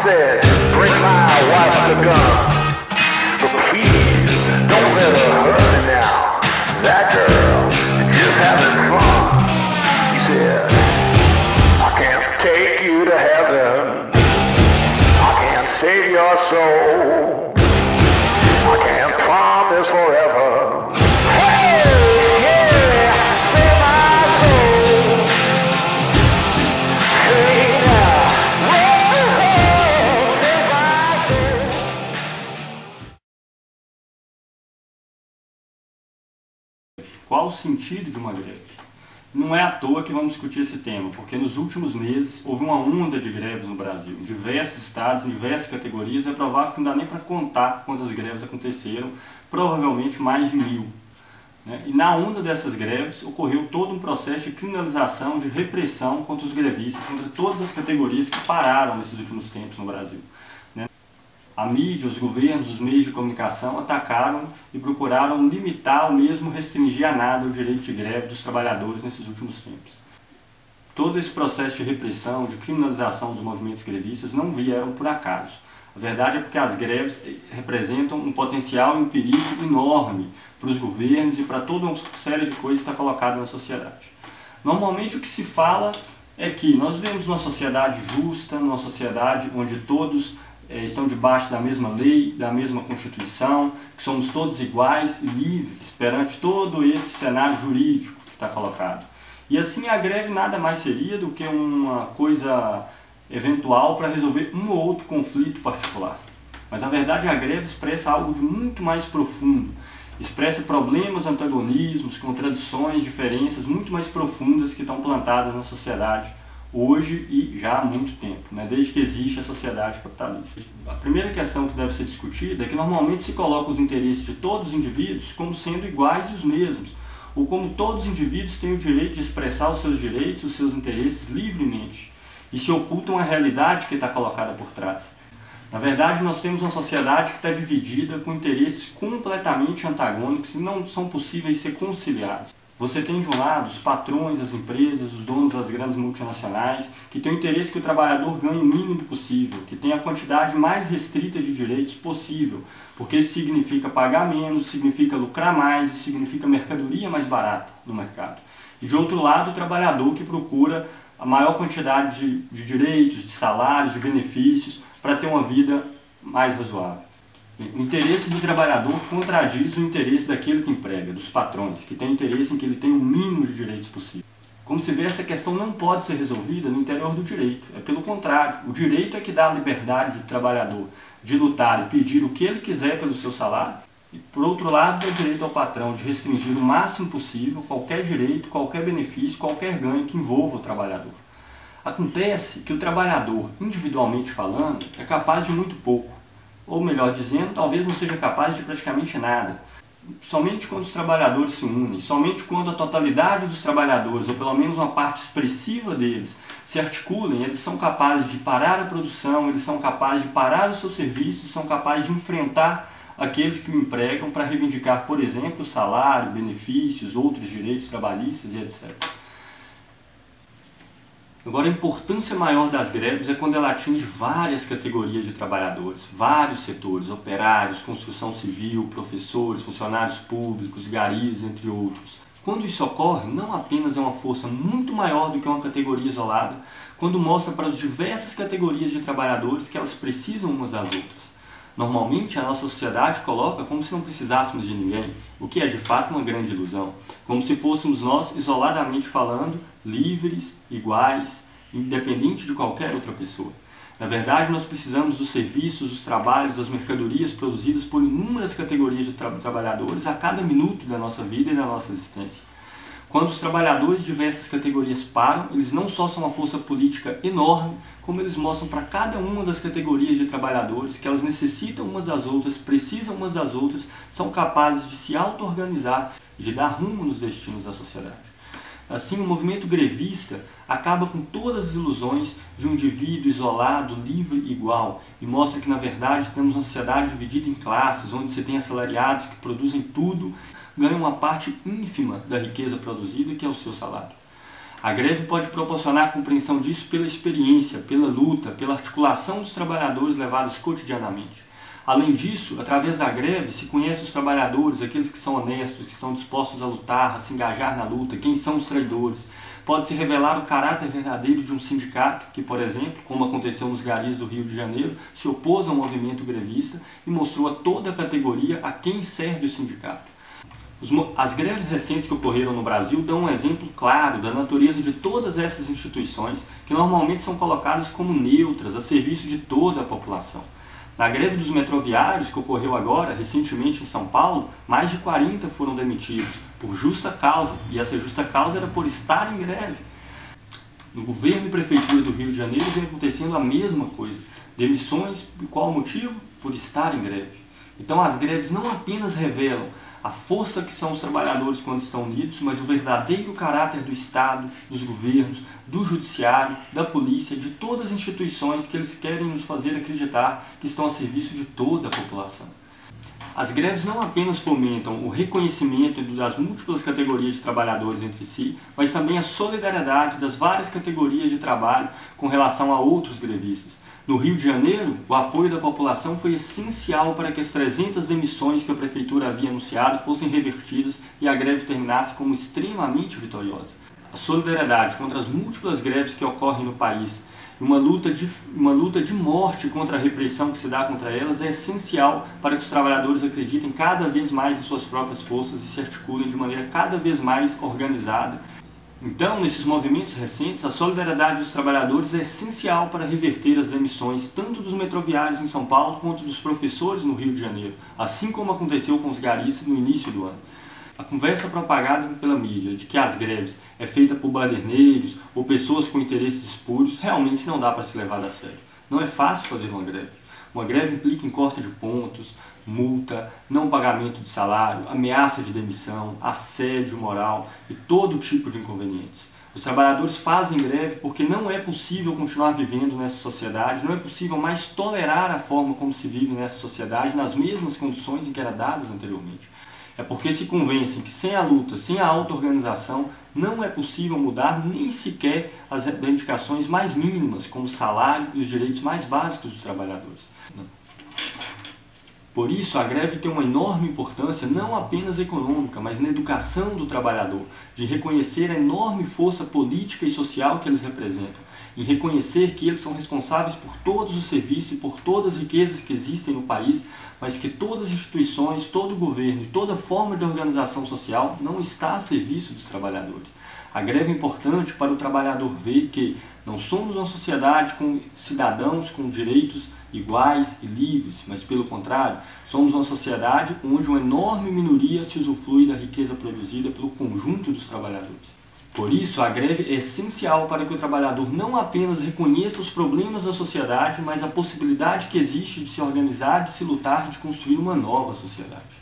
said, bring my wife the gun. But please, don't let her hurt now. That girl is just having fun. He said, I can't take you to heaven. I can't save your soul. I can't promise forever. Hey, yeah, save my soul. Hey, now, whoa, save my soul. Qual o sentido de uma greve? Não é à toa que vamos discutir esse tema, porque nos últimos meses houve uma onda de greves no Brasil, em diversos estados, em diversas categorias. É provável que não dá nem para contar quantas greves aconteceram, provavelmente mais de 1000. E na onda dessas greves ocorreu todo um processo de criminalização, de repressão contra os grevistas, contra todas as categorias que pararam nesses últimos tempos no Brasil. A mídia, os governos, os meios de comunicação atacaram e procuraram limitar ou mesmo restringir a nada o direito de greve dos trabalhadores nesses últimos tempos. Todo esse processo de repressão, de criminalização dos movimentos grevistas não vieram por acaso. A verdade é porque as greves representam um potencial e um perigo enorme para os governos e para toda uma série de coisas que está colocada na sociedade. Normalmente o que se fala é que nós vivemos numa sociedade justa, numa sociedade onde todos estão debaixo da mesma lei, da mesma Constituição, que somos todos iguais e livres perante todo esse cenário jurídico que está colocado. E assim a greve nada mais seria do que uma coisa eventual para resolver um ou outro conflito particular. Mas na verdade a greve expressa algo de muito mais profundo, expressa problemas, antagonismos, contradições, diferenças muito mais profundas que estão plantadas na sociedade hoje e já há muito tempo, desde que existe a sociedade capitalista. A primeira questão que deve ser discutida é que normalmente se coloca os interesses de todos os indivíduos como sendo iguais e os mesmos, ou como todos os indivíduos têm o direito de expressar os seus direitos, os seus interesses livremente, e se ocultam a realidade que está colocada por trás. Na verdade, nós temos uma sociedade que está dividida com interesses completamente antagônicos e não são possíveis de ser conciliados. Você tem de um lado os patrões, as empresas, os donos das grandes multinacionais, que têm o interesse que o trabalhador ganhe o mínimo possível, que tenha a quantidade mais restrita de direitos possível, porque isso significa pagar menos, significa lucrar mais, isso significa mercadoria mais barata no mercado. E de outro lado, o trabalhador que procura a maior quantidade de direitos, de salários, de benefícios, para ter uma vida mais razoável. O interesse do trabalhador contradiz o interesse daquele que emprega, dos patrões, que tem interesse em que ele tenha o mínimo de direitos possível. Como se vê, essa questão não pode ser resolvida no interior do direito. É pelo contrário, o direito é que dá a liberdade do trabalhador de lutar e pedir o que ele quiser pelo seu salário. E, por outro lado, dá direito ao patrão de restringir o máximo possível qualquer direito, qualquer benefício, qualquer ganho que envolva o trabalhador. Acontece que o trabalhador, individualmente falando, é capaz de muito pouco. Ou melhor dizendo, talvez não seja capaz de praticamente nada. Somente quando os trabalhadores se unem, somente quando a totalidade dos trabalhadores, ou pelo menos uma parte expressiva deles, se articulem, eles são capazes de parar a produção, eles são capazes de parar os seus serviços, são capazes de enfrentar aqueles que o empregam para reivindicar, por exemplo, salário, benefícios, outros direitos trabalhistas e etc. Agora, a importância maior das greves é quando ela atinge várias categorias de trabalhadores, vários setores, operários, construção civil, professores, funcionários públicos, garis, entre outros. Quando isso ocorre, não apenas é uma força muito maior do que uma categoria isolada, quando mostra para as diversas categorias de trabalhadores que elas precisam umas das outras. Normalmente, a nossa sociedade coloca como se não precisássemos de ninguém, o que é de fato uma grande ilusão. Como se fôssemos nós, isoladamente falando, livres, iguais, independente de qualquer outra pessoa. Na verdade, nós precisamos dos serviços, dos trabalhos, das mercadorias produzidas por inúmeras categorias de trabalhadores a cada minuto da nossa vida e da nossa existência. Quando os trabalhadores de diversas categorias param, eles não só são uma força política enorme, como eles mostram para cada uma das categorias de trabalhadores que elas necessitam umas das outras, precisam umas das outras, são capazes de se auto-organizar e de dar rumo nos destinos da sociedade. Assim, o movimento grevista acaba com todas as ilusões de um indivíduo isolado, livre e igual, e mostra que, na verdade, temos uma sociedade dividida em classes, onde você tem assalariados que produzem tudo, ganham uma parte ínfima da riqueza produzida, que é o seu salário. A greve pode proporcionar a compreensão disso pela experiência, pela luta, pela articulação dos trabalhadores levados cotidianamente. Além disso, através da greve se conhece os trabalhadores, aqueles que são honestos, que estão dispostos a lutar, a se engajar na luta, quem são os traidores. Pode-se revelar o caráter verdadeiro de um sindicato que, por exemplo, como aconteceu nos garis do Rio de Janeiro, se opôs ao movimento grevista e mostrou a toda a categoria a quem serve o sindicato. As greves recentes que ocorreram no Brasil dão um exemplo claro da natureza de todas essas instituições que normalmente são colocadas como neutras, a serviço de toda a população. Na greve dos metroviários, que ocorreu agora, recentemente em São Paulo, mais de 40 foram demitidos por justa causa, e essa justa causa era por estar em greve. No governo e prefeitura do Rio de Janeiro vem acontecendo a mesma coisa. Demissões, por qual motivo? Por estar em greve. Então as greves não apenas revelam a força que são os trabalhadores quando estão unidos, mas o verdadeiro caráter do Estado, dos governos, do judiciário, da polícia, de todas as instituições que eles querem nos fazer acreditar que estão a serviço de toda a população. As greves não apenas fomentam o reconhecimento das múltiplas categorias de trabalhadores entre si, mas também a solidariedade das várias categorias de trabalho com relação a outros grevistas. No Rio de Janeiro, o apoio da população foi essencial para que as 300 demissões que a prefeitura havia anunciado fossem revertidas e a greve terminasse como extremamente vitoriosa. A solidariedade contra as múltiplas greves que ocorrem no país e uma luta de morte contra a repressão que se dá contra elas é essencial para que os trabalhadores acreditem cada vez mais em suas próprias forças e se articulem de maneira cada vez mais organizada. Então, nesses movimentos recentes, a solidariedade dos trabalhadores é essencial para reverter as demissões tanto dos metroviários em São Paulo quanto dos professores no Rio de Janeiro, assim como aconteceu com os garis no início do ano. A conversa propagada pela mídia de que as greves é feita por baderneiros ou pessoas com interesses espúrios realmente não dá para se levar a sério. Não é fácil fazer uma greve. Uma greve implica em corte de pontos, multa, não pagamento de salário, ameaça de demissão, assédio moral e todo tipo de inconvenientes. Os trabalhadores fazem greve porque não é possível continuar vivendo nessa sociedade, não é possível mais tolerar a forma como se vive nessa sociedade nas mesmas condições em que eram dadas anteriormente. É porque se convencem que sem a luta, sem a auto-organização, não é possível mudar nem sequer as reivindicações mais mínimas, como o salário e os direitos mais básicos dos trabalhadores. Por isso, a greve tem uma enorme importância não apenas econômica, mas na educação do trabalhador, de reconhecer a enorme força política e social que eles representam, em reconhecer que eles são responsáveis por todos os serviços e por todas as riquezas que existem no país, mas que todas as instituições, todo o governo e toda forma de organização social não está a serviço dos trabalhadores. A greve é importante para o trabalhador ver que não somos uma sociedade com cidadãos com direitos iguais e livres, mas pelo contrário, somos uma sociedade onde uma enorme minoria se usufrui da riqueza produzida pelo conjunto dos trabalhadores. Por isso, a greve é essencial para que o trabalhador não apenas reconheça os problemas da sociedade, mas a possibilidade que existe de se organizar, de se lutar e de construir uma nova sociedade.